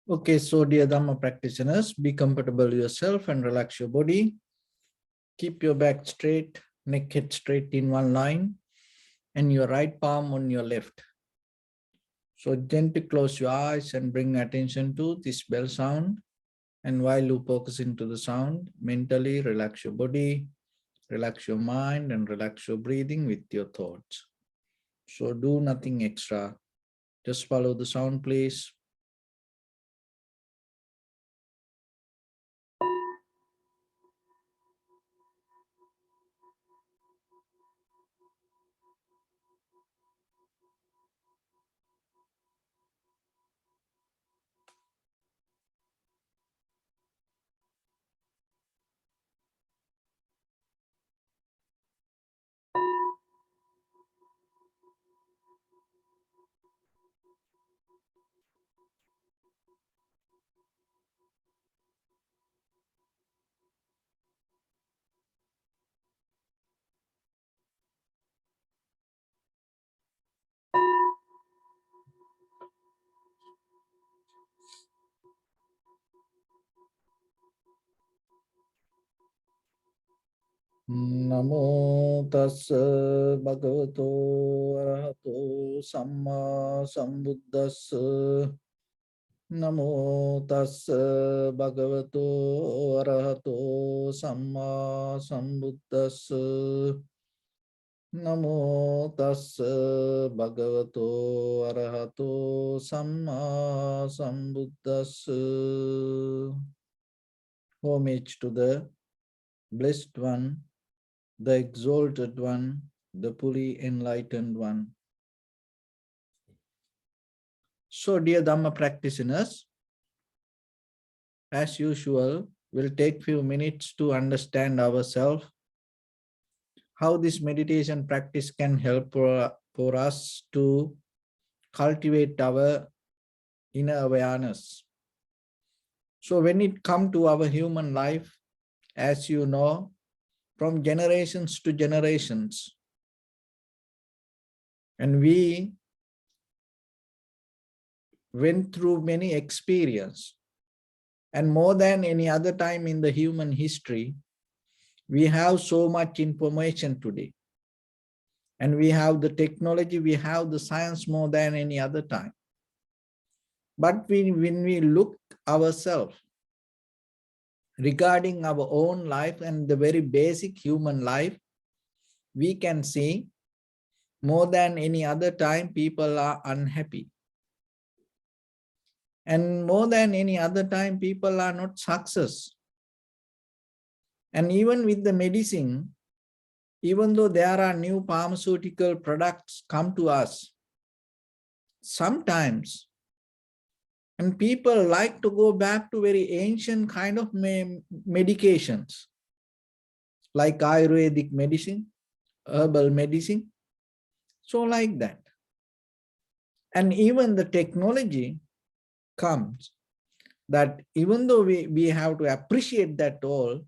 Okay, so dear Dharma practitioners, be comfortable yourself and relax your body. Keep your back straight, neck head straight in one line, and your right palm on your left. So gently close your eyes and bring attention to this bell sound. And while you focus into the sound, mentally relax your body, relax your mind, and relax your breathing with your thoughts. So do nothing extra. Just follow the sound, please. Namo tassa bhagavato arahato samma sambuddhassa. Namo tassa bhagavato arahato samma sambuddhassa. Namo tassa bhagavato arahato samma sambuddhassa. Homage to the Blessed One, the Exalted One, the fully enlightened One. So, dear Dhamma practitioners, as usual, we'll take few minutes to understand ourselves, how this meditation practice can help for us to cultivate our inner awareness. So when it comes to our human life, as you know, from generations to generations, and we went through many experiences, and more than any other time in the human history, we have so much information today. And we have the technology, we have the science more than any other time. But when we look ourselves regarding our own life and the very basic human life, we can see more than any other time people are unhappy. And more than any other time people are not success. And even with the medicine, even though there are new pharmaceutical products come to us, sometimes, and people like to go back to very ancient kind of medications, like Ayurvedic medicine, herbal medicine, so like that. And even the technology comes that even though we have to appreciate that all,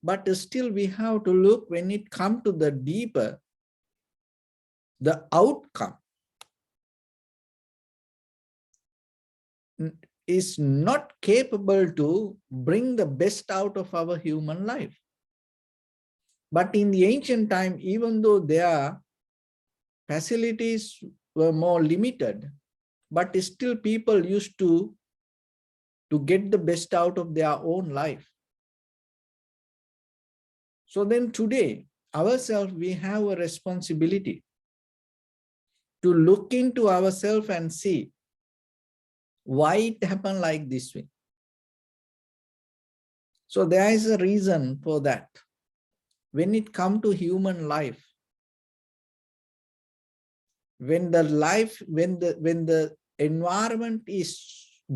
but still we have to look when it comes to the deeper, the outcome is not capable to bring the best out of our human life. But in the ancient time, even though their facilities were more limited, but still people used to get the best out of their own life. So then today, ourselves, we have a responsibility to look into ourselves and see why it happened like this way. So there is a reason for that. When it comes to human life, when the environment is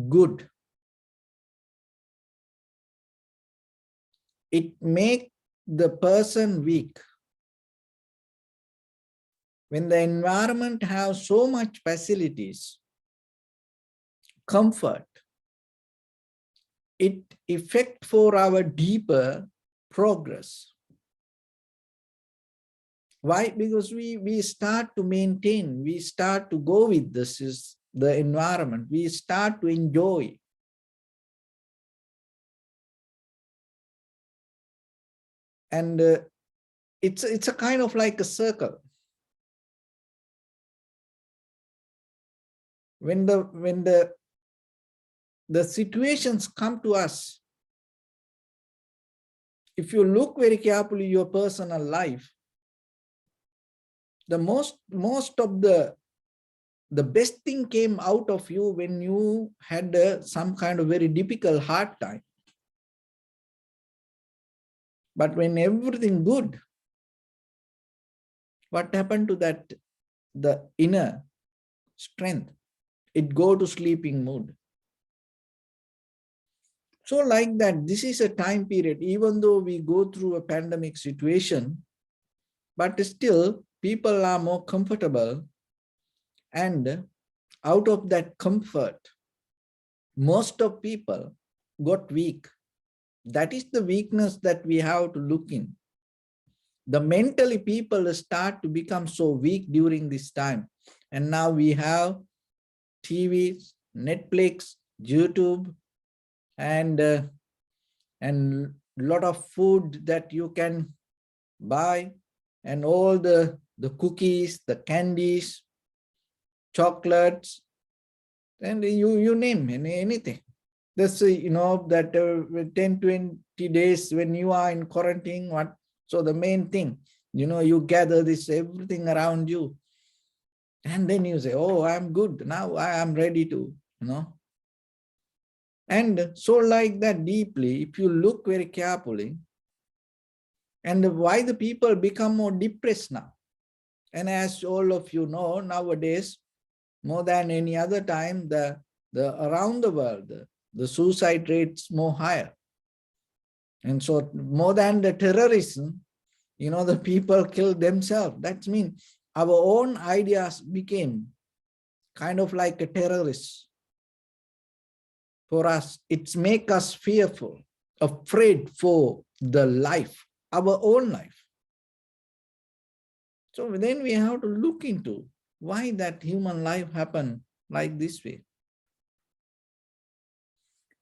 good, it makes the person weak. When the environment has so much facilities, comfort, it affects for our deeper progress. Why? Because we start to maintain, we start to go with this is the environment, we start to enjoy And it's a kind of like a circle. When the situations come to us, if you look very carefully your personal life, the most of the best thing came out of you when you had some kind of very difficult hard time. But when everything good, what happened to that, the inner strength? It go to sleeping mood. So like that, this is a time period, even though we go through a pandemic situation, but still people are more comfortable, and out of that comfort, most of people got weak. That is the weakness that we have to look in. The mentally people start to become so weak during this time. And now we have TV, Netflix, YouTube, and lot of food that you can buy, and all the cookies, the candies, chocolates, and you name anything. That's that 10-20 days when you are in quarantine, what? So the main thing, you gather this everything around you, and then you say, oh, I'm good now, I am ready to, and so like that deeply, if you look very carefully, and why the people become more depressed now. And as all of you know, nowadays, more than any other time, the around the world, the suicide rates more higher. And so more than the terrorism, the people kill themselves. That means our own ideas became kind of like a terrorist. For us, it's make us fearful, afraid for the life, our own life. So then we have to look into why that human life happened like this way.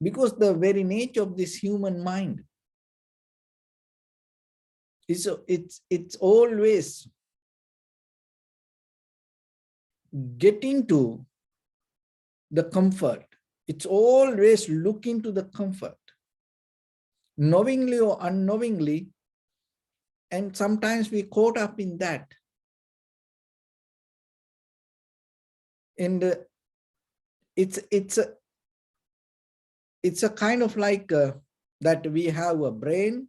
Because the very nature of this human mind is it's always getting to the comfort. It's always looking to the comfort, knowingly or unknowingly, and sometimes we caught up in that. And it's a kind of like that we have a brain,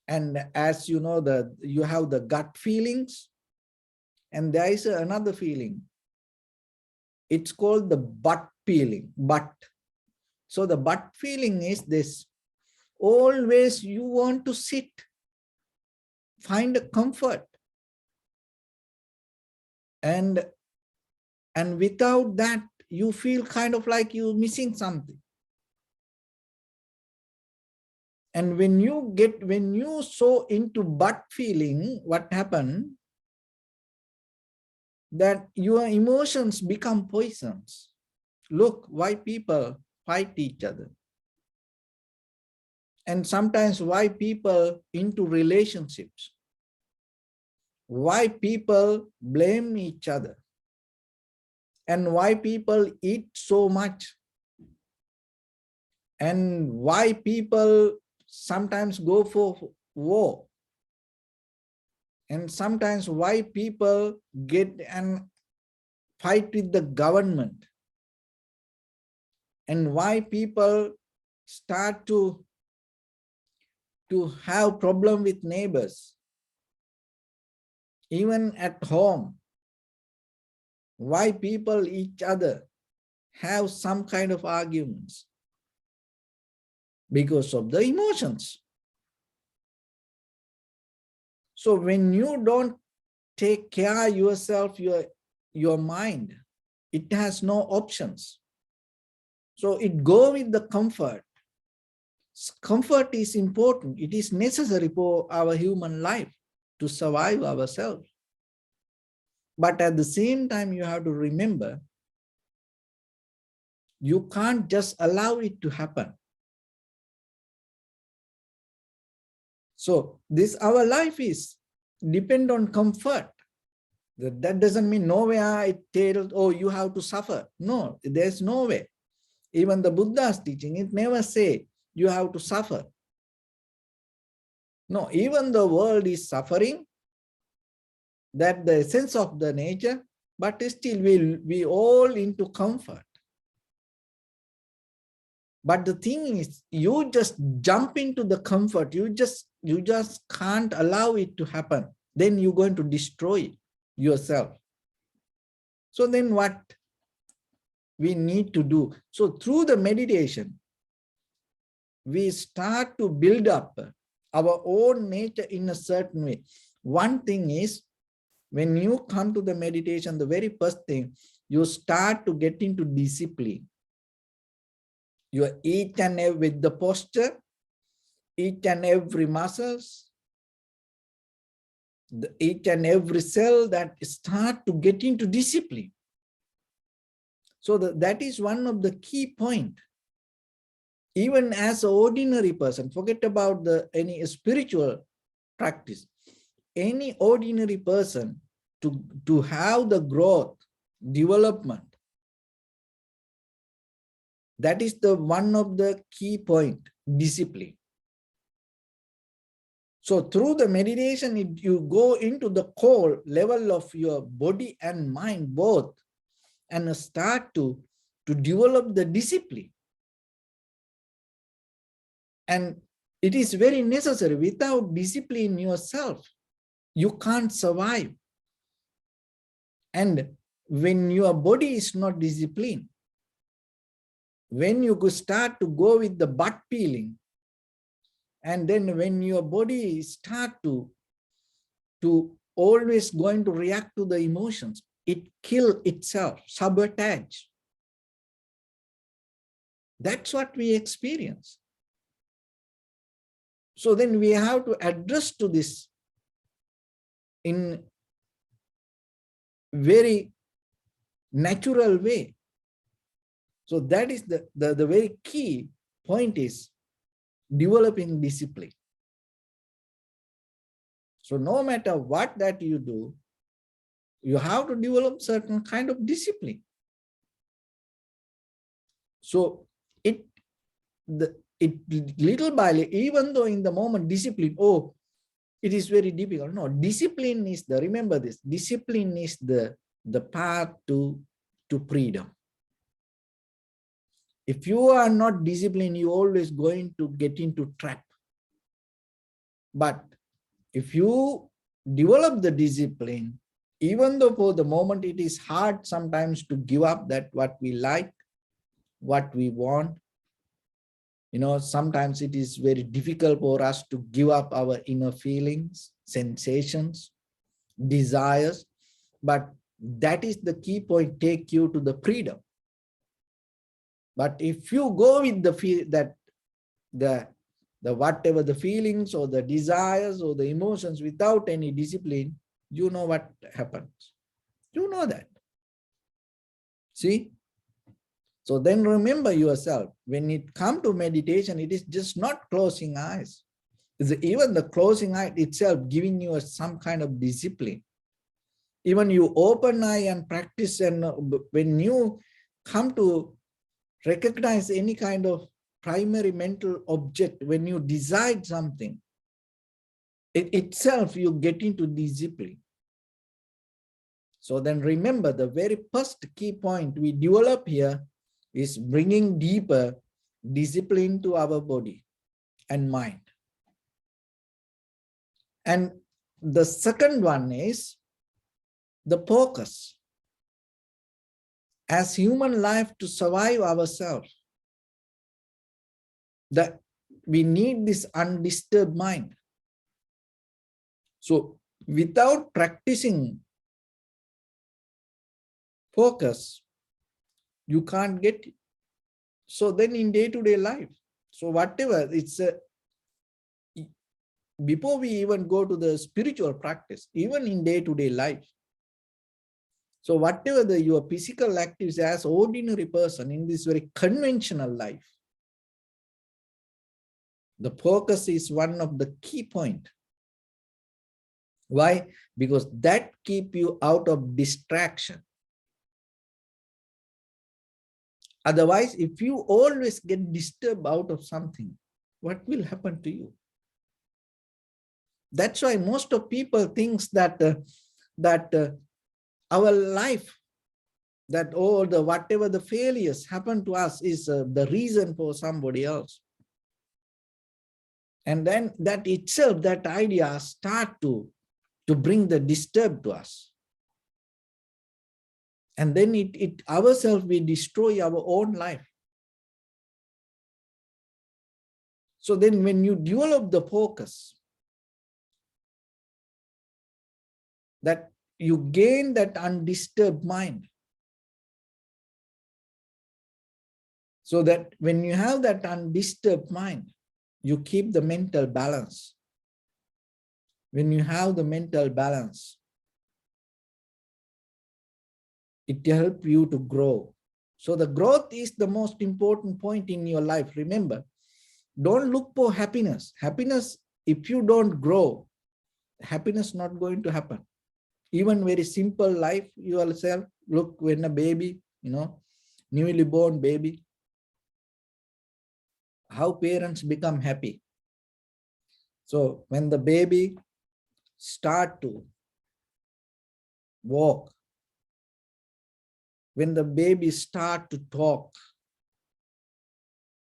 and as you know, you have the gut feelings, and there is another feeling. It's called the butt feeling. Butt. So the butt feeling is this: always you want to sit, find a comfort, and without that you feel kind of like you're missing something. And when you so into butt feeling, what happened? That your emotions become poisons. Look why people fight each other. And sometimes why people into relationships. Why people blame each other. And why people eat so much. And why people sometimes go for war. And sometimes why people get and fight with the government. And why people start to have problem with neighbors. Even at home, why people each other have some kind of arguments? Because of the emotions. So when you don't take care of yourself, your mind, it has no options. So it go with the comfort. Comfort is important. It is necessary for our human life to survive ourselves. But at the same time, you have to remember, you can't just allow it to happen. So this our life is depend on comfort. That doesn't mean nowhere it tells, oh, you have to suffer. No, there's no way. Even the Buddha's teaching, it never say you have to suffer. No, even the world is suffering, that the essence of the nature, but still we all into comfort. But the thing is, you just jump into the comfort. You just can't allow it to happen. Then you're going to destroy yourself. So then what we need to do? So through the meditation, we start to build up our own nature in a certain way. One thing is, when you come to the meditation, the very first thing, you start to get into discipline. You are each and every, with the posture, each and every muscles, each and every cell that start to get into discipline. So that is one of the key points. Even as an ordinary person, forget about any spiritual practice. Any ordinary person to have the growth, development, that is the one of the key point, discipline. So through the meditation, you go into the core level of your body and mind both, and start to develop the discipline. And it is very necessary. Without discipline yourself, you can't survive. And when your body is not disciplined, when you start to go with the butt peeling, and then when your body start to always going to react to the emotions, it kill itself, sabotage. That's what we experience. So then we have to address to this in very natural way. So that is the very key point, is developing discipline. So no matter what that you do, you have to develop certain kind of discipline. So it little by little, even though in the moment discipline, oh, it is very difficult. No, discipline is remember this, discipline is the path to freedom. If you are not disciplined, you're always going to get into trap. But if you develop the discipline, even though for the moment it is hard sometimes to give up that what we like, what we want, sometimes it is very difficult for us to give up our inner feelings, sensations, desires, but that is the key point, take you to the freedom. But if you go with the feel that the whatever the feelings or the desires or the emotions without any discipline, you know what happens. You know that. See? So then remember yourself, when it comes to meditation, it is just not closing eyes. It's even the closing eye itself giving you some kind of discipline. Even you open eye and practice, and when you come to recognize any kind of primary mental object, when you decide something, itself you get into discipline. So then remember, the very first key point we develop here is bringing deeper discipline to our body and mind. And the second one is the focus. As human life, to survive ourselves, that we need this undisturbed mind. So without practicing focus, you can't get it. So then in day-to-day life, so whatever it's before we even go to the spiritual practice, even in day-to-day life, so whatever your physical activities as ordinary person in this very conventional life, The focus is one of the key points. Why? Because that keeps you out of distraction. Otherwise, if you always get disturbed out of something, what will happen to you? That's why most of people thinks that our life, that all the whatever the failures happen to us is the reason for somebody else. And then that itself, that idea start to bring the disturb to us. And then it ourselves, we destroy our own life. So then when you develop the focus, that you gain that undisturbed mind. So that when you have that undisturbed mind, you keep the mental balance. When you have the mental balance, it helps you to grow. So the growth is the most important point in your life. Remember, don't look for happiness. Happiness, if you don't grow, happiness not going to happen. Even very simple life yourself, look when a baby, newly born baby, how parents become happy. So when the baby start to walk, when the baby start to talk,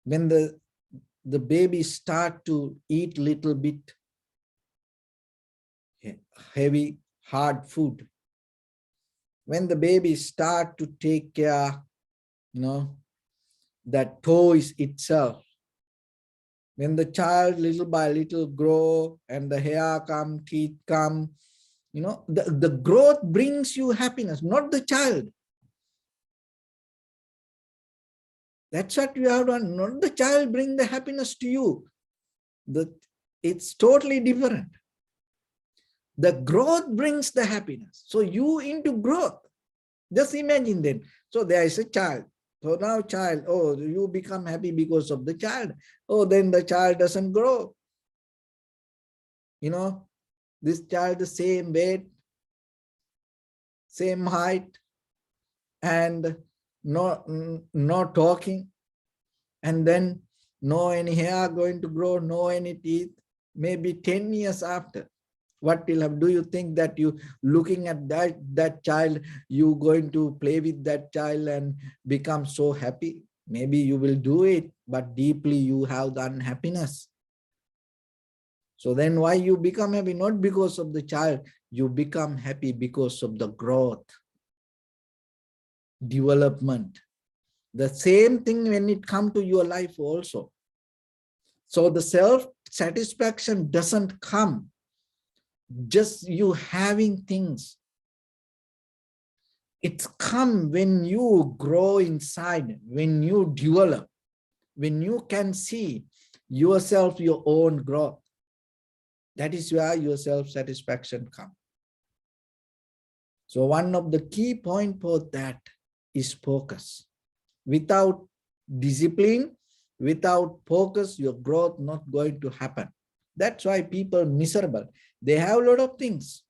when the baby start to eat little bit heavy, hard food, when the baby start to take care, that toys itself, when the child little by little grow and the hair come, teeth come, the growth brings you happiness, not the child. That's what you have done. Not the child bring the happiness to you. It's totally different. The growth brings the happiness. So you into growth. Just imagine then. So there is a child. So now child, oh, you become happy because of the child. Oh, then the child doesn't grow. This child the same weight, same height, and no talking, and then no any hair going to grow, no any teeth, maybe 10 years after. What will have? Do you think that you looking at that child, you going to play with that child and become so happy? Maybe you will do it, but deeply you have the unhappiness. So then why you become happy? Not because of the child, you become happy because of the growth, development. The same thing when it comes to your life also. So the self-satisfaction doesn't come just you having things. It's come when you grow inside, when you develop, when you can see yourself, your own growth. That is where your self-satisfaction comes. So one of the key points for that is focus. Without discipline, without focus, your growth not going to happen. That's why people are miserable. They have a lot of things.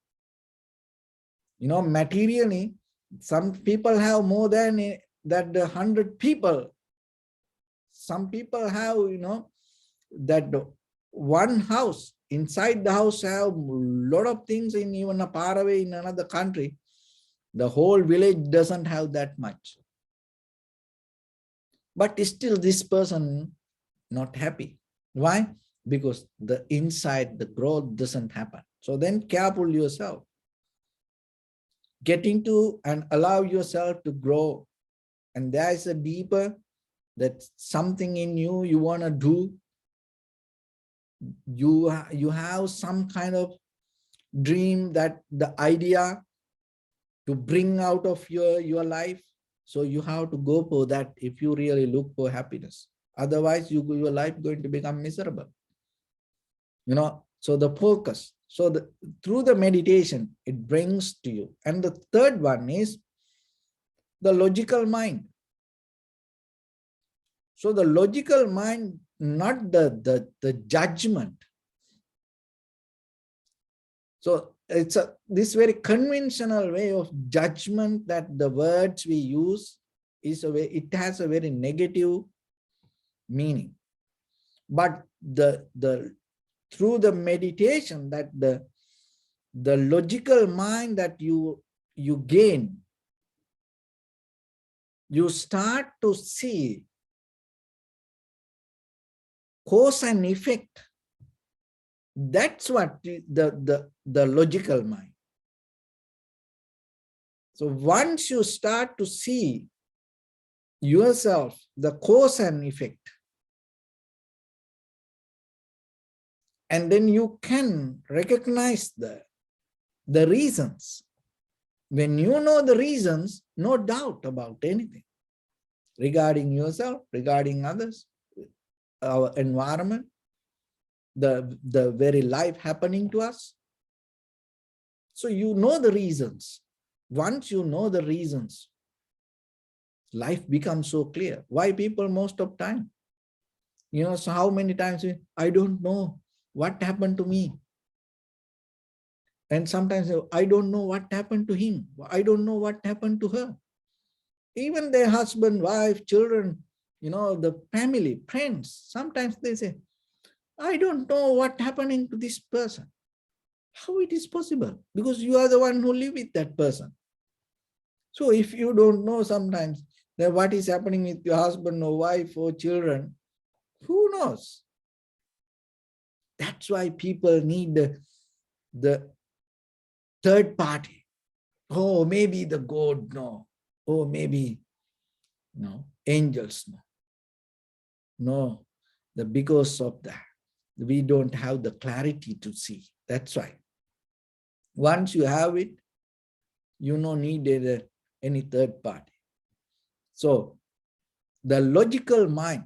Materially, some people have more than that 100 people. Some people have, that one house. Inside the house have a lot of things, in even a far away in another country. The whole village doesn't have that much. But still this person not happy. Why? Because the inside, the growth doesn't happen. So then careful yourself. Get into and allow yourself to grow. And there is a deeper, that something in you, you want to do. You have some kind of dream, that the idea to bring out of your life. So you have to go for that if you really look for happiness. Otherwise, your life going to become miserable. So the focus. So through the meditation, it brings to you. And the third one is the logical mind. So the logical mind not the judgment. So it's this very conventional way of judgment that the words we use is it has a very negative meaning. But through the meditation, that the logical mind that you gain, you start to see cause and effect. That's what the logical mind. So once you start to see yourself, the cause and effect, and then you can recognize the reasons. When you know the reasons, no doubt about anything regarding yourself, regarding others, our environment, the very life happening to us. So you know the reasons. Once you know the reasons, life becomes so clear. Why people most of time? So how many times I don't know what happened to me. And sometimes I don't know what happened to him. I don't know what happened to her. Even their husband, wife, children, the family, friends, sometimes they say, I don't know what happening to this person. How it is possible? Because you are the one who live with that person. So if you don't know sometimes that what is happening with your husband or wife or children, who knows? That's why people need the third party. Oh, maybe the God no. Oh, maybe no, angels no. No, because of that, we don't have the clarity to see. That's why. Once you have it, you don't need any third party. So the logical mind,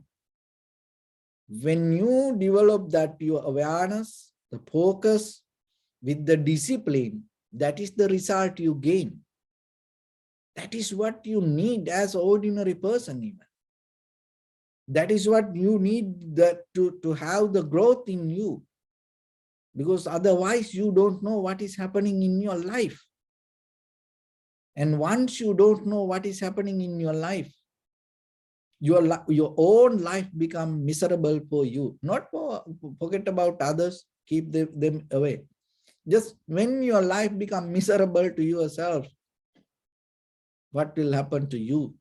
when you develop that your awareness, the focus with the discipline, that is the result you gain. That is what you need as an ordinary person even. That is what you need to have the growth in you. Because otherwise you don't know what is happening in your life. And once you don't know what is happening in your life, your own life become miserable for you. Not forget about others, keep them away. Just when your life become miserable to yourself, what will happen to you?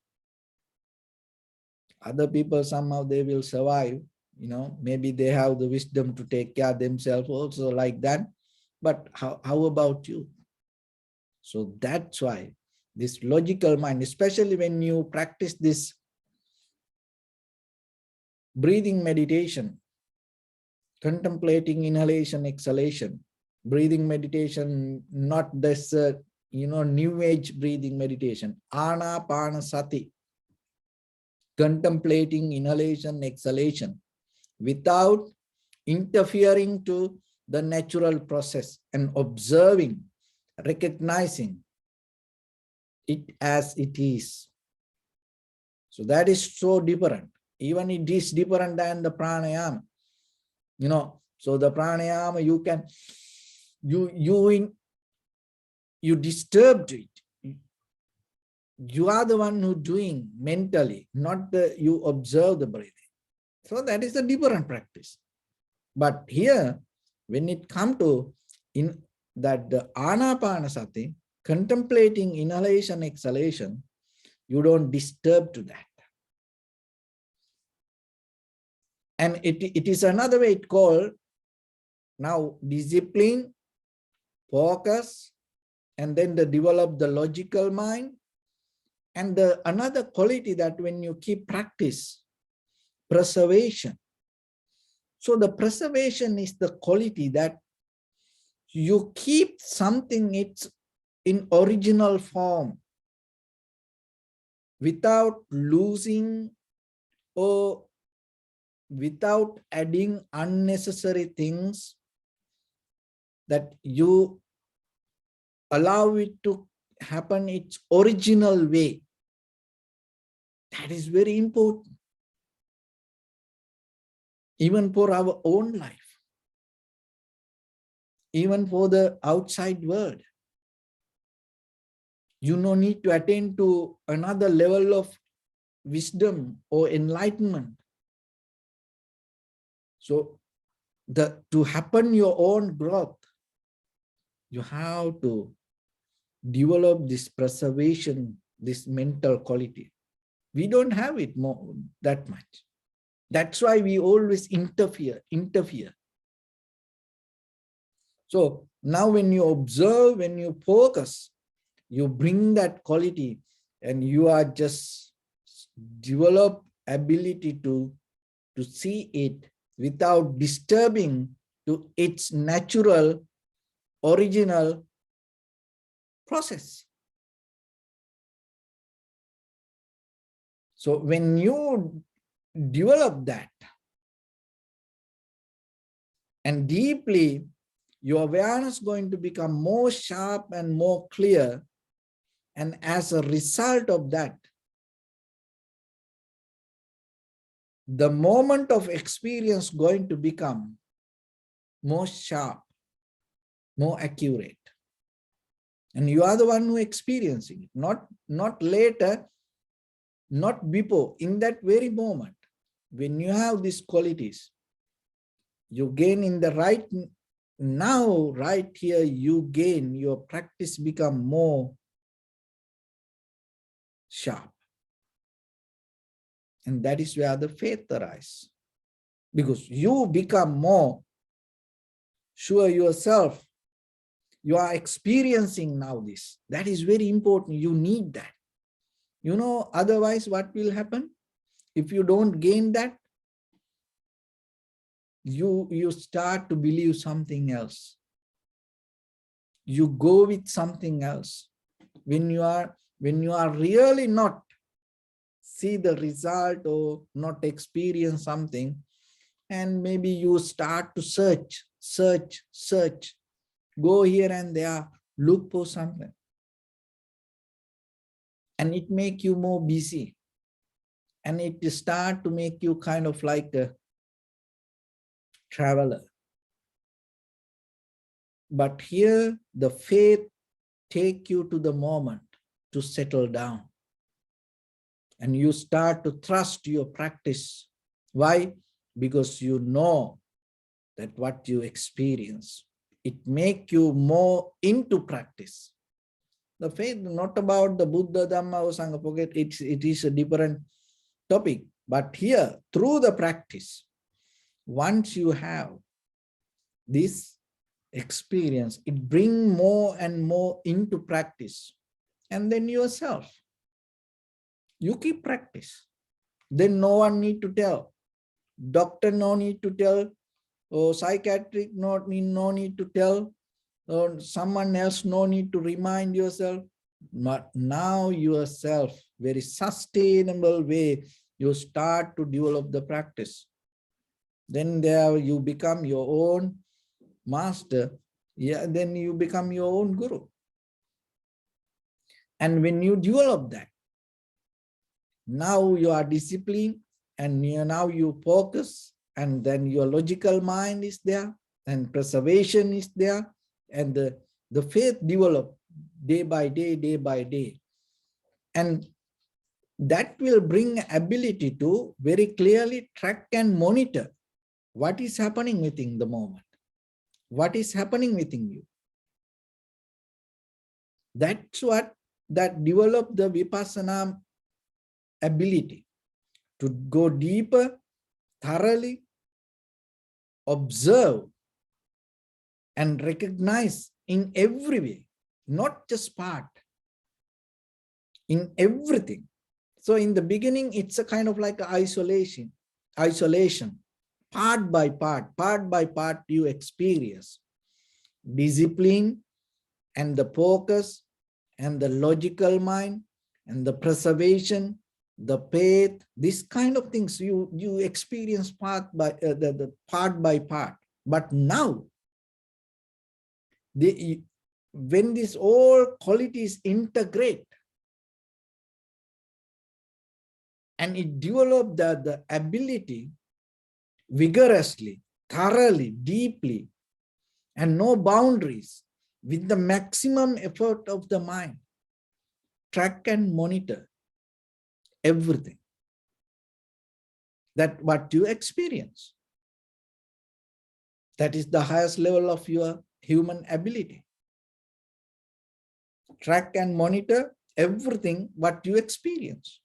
Other people, somehow they will survive, maybe they have the wisdom to take care of themselves also like that. But how about you? So that's why this logical mind, especially when you practice this breathing meditation, contemplating inhalation, exhalation, breathing meditation, not this, new age breathing meditation, anapanasati, contemplating inhalation, exhalation, without interfering to the natural process and observing, recognizing it as it is. So that is so different. Even it is different than the pranayama. So the pranayama, you disturbed it. You are the one who doing mentally, not you observe the breathing. So that is a different practice. But here, when it comes to the anapanasati, contemplating inhalation, exhalation, you don't disturb to that. And it is another way it called now discipline, focus, and then develop the logical mind. And another quality that when you keep practice, preservation. So the preservation is the quality that you keep something it's in original form without losing or without adding unnecessary things, that you allow it to happen its original way. That is very important. even for our own life, even for the outside world. You no need to attain to another level of wisdom or enlightenment. So to happen your own growth, you have to develop this preservation, this mental quality. We don't have it more that much. That's why we always interfere. So now when you observe, when you focus, you bring that quality and you are just develop ability to see it without disturbing to its natural, original process. So when you develop that and deeply, your awareness is going to become more sharp and more clear. And as a result of that, the moment of experience going to become more sharp, more accurate. And you are the one who is experiencing it, not later, not before, in that very moment. When you have these qualities, you gain in the right now, right here, you gain, your practice become more sharp. And that is where the faith arises. Because you become more sure yourself. You are experiencing now this. That is very important. You need that. You know, otherwise what will happen? If you don't gain that, you start to believe something else. You go with something else. When you are really not see the result or not experience something, and maybe you start to search, go here and there, look for something. And it make you more busy. And it start to make you kind of like a traveler. But here, the faith take you to the moment to settle down. And you start to trust your practice. Why? Because you know that what you experience, it make you more into practice. The faith, not about the Buddha, Dhamma, or Sangha, forget it is a different topic. But here, through the practice, once you have this experience, it brings more and more into practice. And then yourself, you keep practice. Then no one need to tell. Doctor no need to tell, or psychiatric no need to tell, or someone else no need to remind yourself. But now yourself, very sustainable way, you start to develop the practice. Then there you become your own master. Yeah, then you become your own guru. And when you develop that, now you are disciplined and now you focus, and then your logical mind is there and preservation is there, and the faith develop day by day. And that will bring ability to very clearly track and monitor what is happening within the moment, what is happening within you. That's what that develop the vipassana ability to go deeper, thoroughly observe and recognize in every way, not just part, in everything. So in the beginning, it's a kind of like isolation, part by part you experience discipline and the focus and the logical mind and the preservation, the faith, this kind of things you experience part by part. But now, when these all qualities integrate and it develop the ability vigorously, thoroughly, deeply, and no boundaries, with the maximum effort of the mind. Track and monitor everything that what you experience. That is the highest level of your human ability. Track and monitor everything what you experience.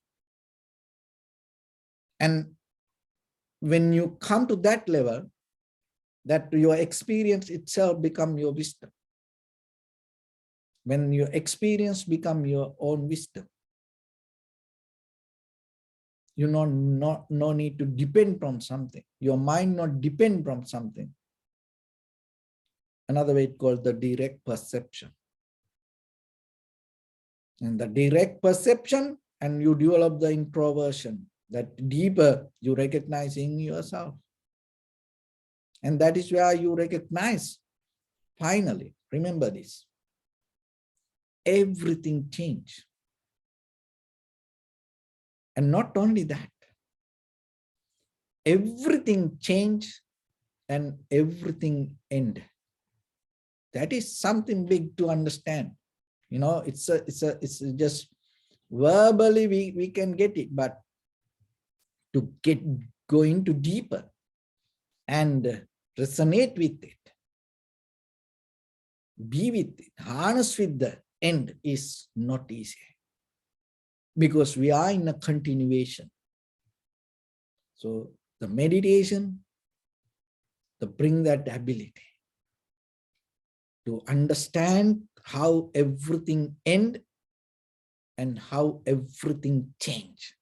And when you come to that level, that your experience itself become your wisdom. When your experience become your own wisdom, you no need to depend from something. Your mind not depend from something. Another way it's called the direct perception. And the direct perception, and you develop the introversion, that deeper you recognize in yourself. And that is where you recognize, finally, remember this, everything changed. And not only that, everything changed and everything end. That is something big to understand. You know, it's just verbally we can get it, but to go into deeper and resonate with it, be with it, harness with the end is not easy, because we are in a continuation. So the meditation, to bring that ability to understand how everything end and how everything change.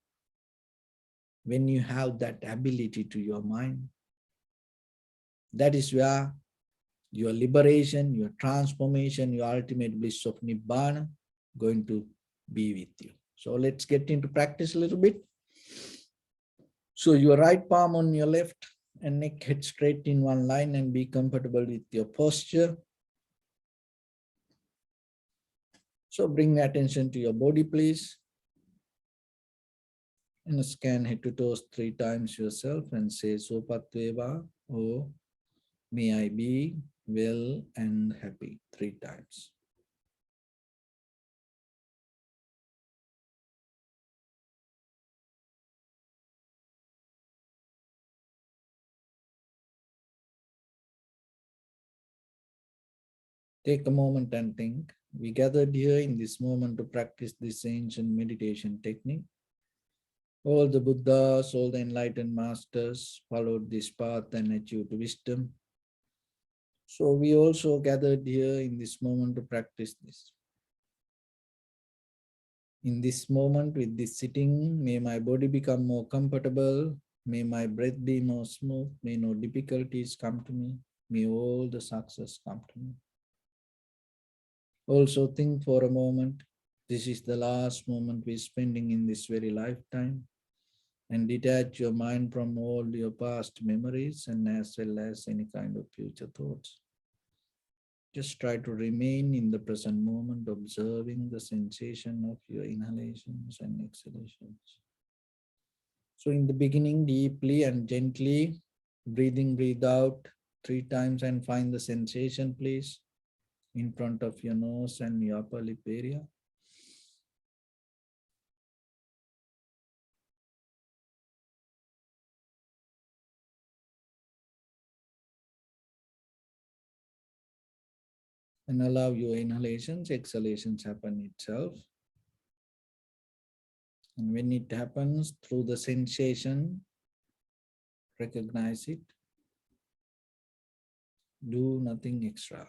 When you have that ability to your mind, that is where your liberation, your transformation, your ultimate bliss of Nibbana going to be with you. So let's get into practice a little bit. So your right palm on your left and neck head straight in one line, and be comfortable with your posture. So bring attention to your body, please. And scan head to toes 3 times yourself and say Sopatveva, or may I be well and happy 3 times. Take a moment and think. We gathered here in this moment to practice this ancient meditation technique. All the Buddhas, all the enlightened masters followed this path and achieved wisdom. So we also gathered here in this moment to practice this. In this moment, with this sitting, may my body become more comfortable. May my breath be more smooth. May no difficulties come to me. May all the success come to me. Also think for a moment, this is the last moment we're spending in this very lifetime, and detach your mind from all your past memories and as well as any kind of future thoughts. Just try to remain in the present moment, observing the sensation of your inhalations and exhalations. So in the beginning, deeply and gently, breathe out 3 times and find the sensation, please, in front of your nose and your upper lip area. And allow your inhalations, exhalations happen itself. And when it happens through the sensation, recognize it. Do nothing extra.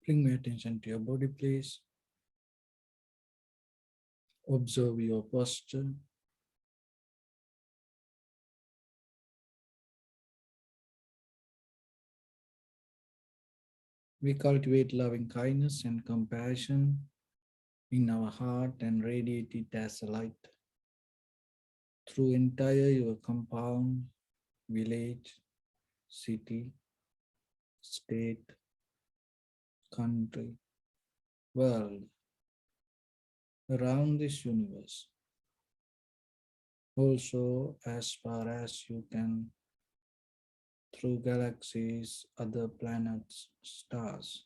Bring my attention to your body, please. Observe your posture. We cultivate loving kindness and compassion in our heart and radiate it as a light through entire your compound, village, city, state, country, world, around this universe. Also, as far as you can, through galaxies, other planets, stars,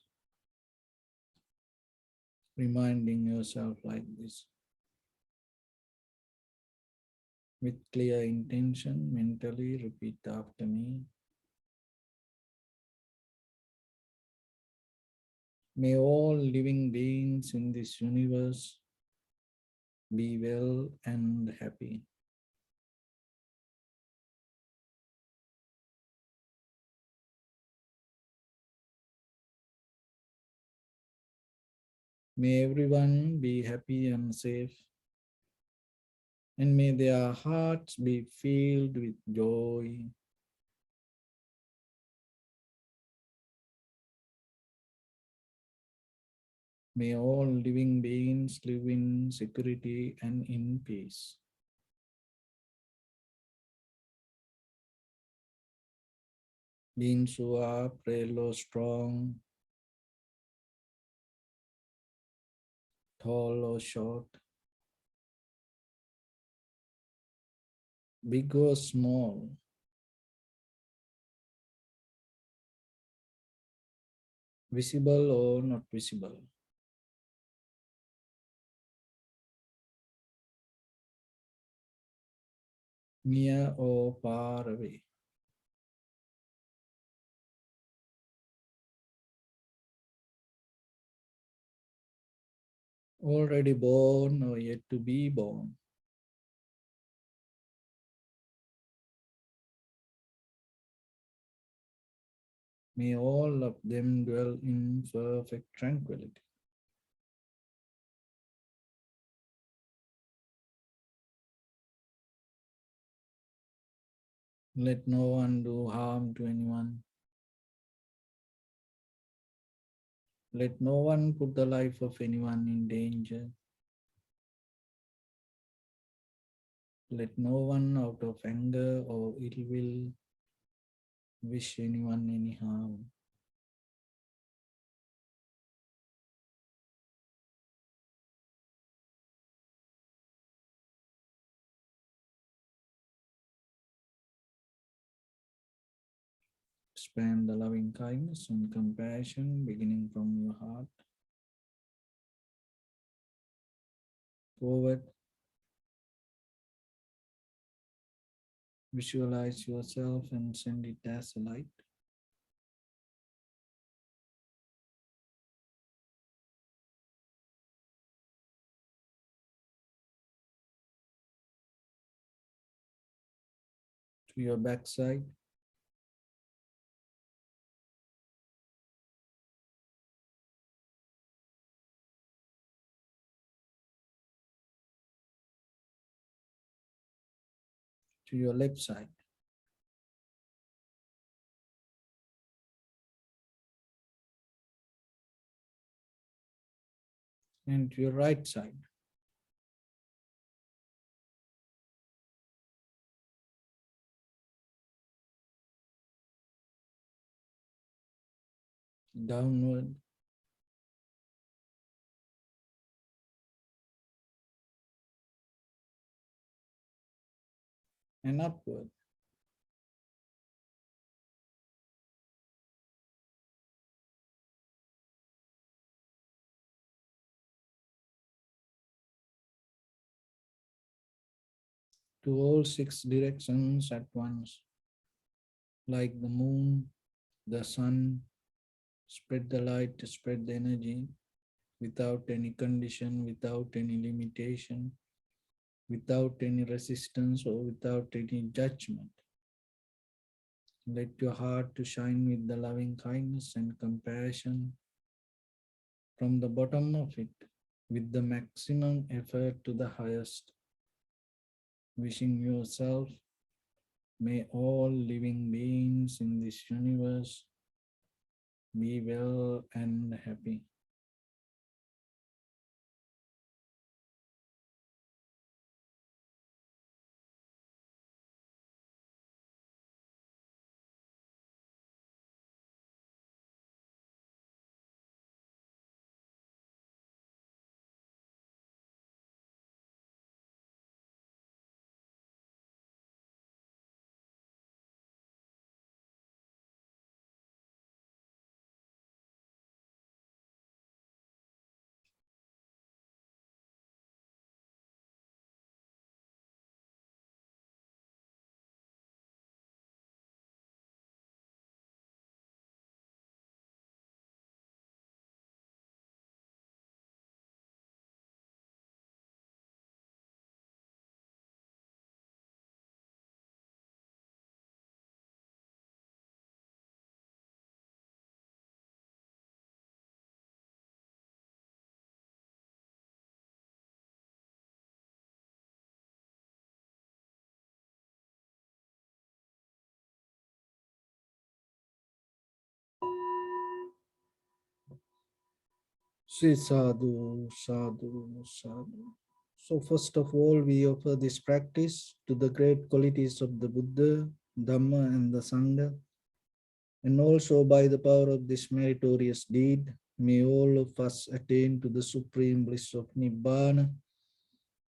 reminding yourself like this. With clear intention, mentally repeat after me. May all living beings in this universe be well and happy. May everyone be happy and safe, and may their hearts be filled with joy. May all living beings live in security and in peace. Beings who are frail or strong, tall or short, big or small, visible or not visible, near or far away. Already born or yet to be born. May all of them dwell in perfect tranquility. Let no one do harm to anyone. Let no one put the life of anyone in danger. Let no one out of anger or ill will wish anyone any harm. Expand the loving kindness and compassion beginning from your heart forward. Visualize yourself and send it as a light. To your backside, to your left side, and to your right side. Downward and upward. To all six directions at once, like the moon, the sun. Spread the light, spread the energy without any condition, without any limitation, without any resistance or without any judgment. Let your heart to shine with the loving kindness and compassion from the bottom of it with the maximum effort to the highest, wishing yourself, may all living beings in this universe be well and happy. Sri Sadhu, Sadhu, Sadhu. So first of all, we offer this practice to the great qualities of the Buddha, Dharma and the Sangha. And also by the power of this meritorious deed, may all of us attain to the supreme bliss of Nibbana.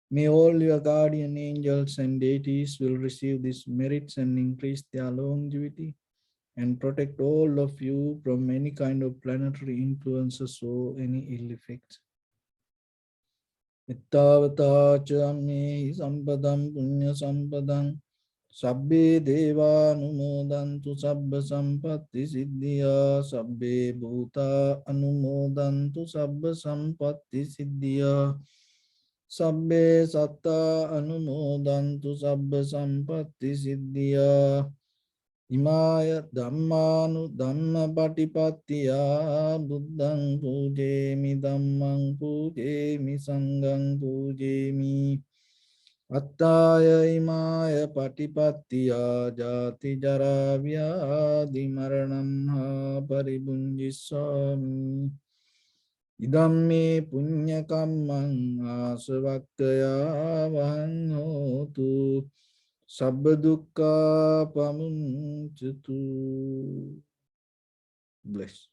May all your guardian angels and deities will receive these merits and increase their longevity and protect all of you from any kind of planetary influences or any ill effects. Ittavata chami sampadam punya sampadam sabbe deva anumodantu sabba sampatti siddhya sabbe bhuta anumodantu sabba sampatti siddhya sabbe satta anumodantu sabba sampatti siddhya imaya dhammanu dhamma patipattiya buddhang pujemi dhammang pujemi sanghang pujemi attaya imaya patipattiya jati jara vyadhi maranam ha paribunjissami idamme punya kammang asavakkaya vahang hotu sabba dukkha pamuncatu. Bless.